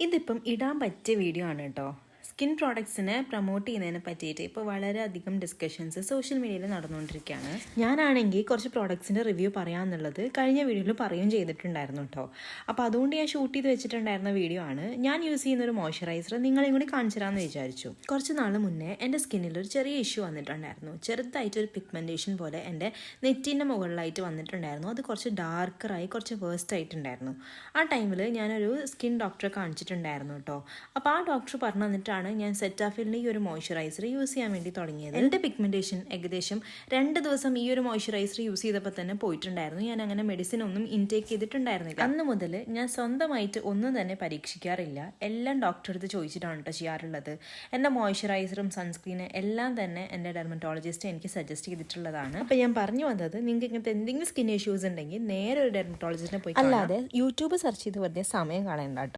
ഇതിപ്പം ഇടാൻ പറ്റിയ വീഡിയോ ആണ് കേട്ടോ. സ്കിൻ പ്രോഡക്ട്സിനെ പ്രൊമോട്ട് ചെയ്യുന്നതിനെ പറ്റിയിട്ട് ഇപ്പോൾ വളരെയധികം ഡിസ്കഷൻസ് സോഷ്യൽ മീഡിയയിൽ നടന്നുകൊണ്ടിരിക്കുകയാണ്. ഞാനാണെങ്കിൽ കുറച്ച് പ്രോഡക്ട്സിൻ്റെ റിവ്യൂ പറയാമെന്നുള്ളത് കഴിഞ്ഞ വീഡിയോയിൽ പറയുകയും ചെയ്തിട്ടുണ്ടായിരുന്നു കേട്ടോ. അപ്പോൾ അതുകൊണ്ട് ഞാൻ ഷൂട്ട് ചെയ്ത് വെച്ചിട്ടുണ്ടായിരുന്ന വീഡിയോ ആണ്. ഞാൻ യൂസ് ചെയ്യുന്ന ഒരു മോയ്സ്ചറൈസർ നിങ്ങളെയും കൂടി കാണിച്ചു തരാമെന്ന് വിചാരിച്ചു. കുറച്ച് നാൾ മുന്നേ എൻ്റെ സ്കിന്നിൽ ഒരു ചെറിയ ഇഷ്യൂ വന്നിട്ടുണ്ടായിരുന്നു. ചെറുതായിട്ടൊരു പിഗ്മെൻറ്റേഷൻ പോലെ എൻ്റെ നെറ്റിൻ്റെ മുകളിലായിട്ട് വന്നിട്ടുണ്ടായിരുന്നു. അത് കുറച്ച് ഡാർക്കറായി കുറച്ച് വേഴ്സ്റ്റ് ആയിട്ടുണ്ടായിരുന്നു. ആ ടൈമിൽ ഞാനൊരു സ്കിൻ ഡോക്ടറെ കാണിച്ചിട്ടുണ്ടായിരുന്നു കേട്ടോ. അപ്പോൾ ആ ഡോക്ടർ പറഞ്ഞു തന്നിട്ടാണ് ഞാൻ സെറ്റാഫിലിൻ്റെ ഈ ഒരു മോയ്സ്ചറൈസർ യൂസ് ചെയ്യാൻ വേണ്ടി തുടങ്ങിയത്. എൻ്റെ പിഗ്മെൻറ്റേഷൻ ഏകദേശം 2 ദിവസം ഈ ഒരു മോയ്സ്ചറൈസർ യൂസ് ചെയ്തപ്പോൾ തന്നെ പോയിട്ടുണ്ടായിരുന്നു. ഞാൻ അങ്ങനെ മെഡിസിൻ ഒന്നും ഇൻടേക്ക് ചെയ്തിട്ടുണ്ടായിരുന്നില്ല. അന്ന് മുതൽ ഞാൻ സ്വന്തമായിട്ട് ഒന്നും തന്നെ പരീക്ഷിക്കാറില്ല. എല്ലാം ഡോക്ടറെ അടുത്ത് ചോദിച്ചിട്ടാണ് കേട്ടോ ചെയ്യാറുള്ളത്. എൻ്റെ മോയ്സ്ചറൈസറും സൺസ്ക്രീനും എല്ലാം തന്നെ എൻ്റെ ഡെർമറ്റോളജിസ്റ്റ് എനിക്ക് സജസ്റ്റ് ചെയ്തിട്ടുള്ളതാണ്. അപ്പോൾ ഞാൻ പറഞ്ഞു വന്നത്, നിങ്ങൾക്ക് ഇങ്ങനത്തെ എന്തെങ്കിലും സ്കിൻ ഇഷ്യൂസ് ഉണ്ടെങ്കിൽ നേരെ ഒരു ഡെർമറ്റോളജിസ്റ്റിനെ പോയി, അല്ലാതെ യൂട്യൂബ് സെർച്ച് ചെയ്ത് വെറുതെ സമയം കളയണ്ട കേട്ടോ.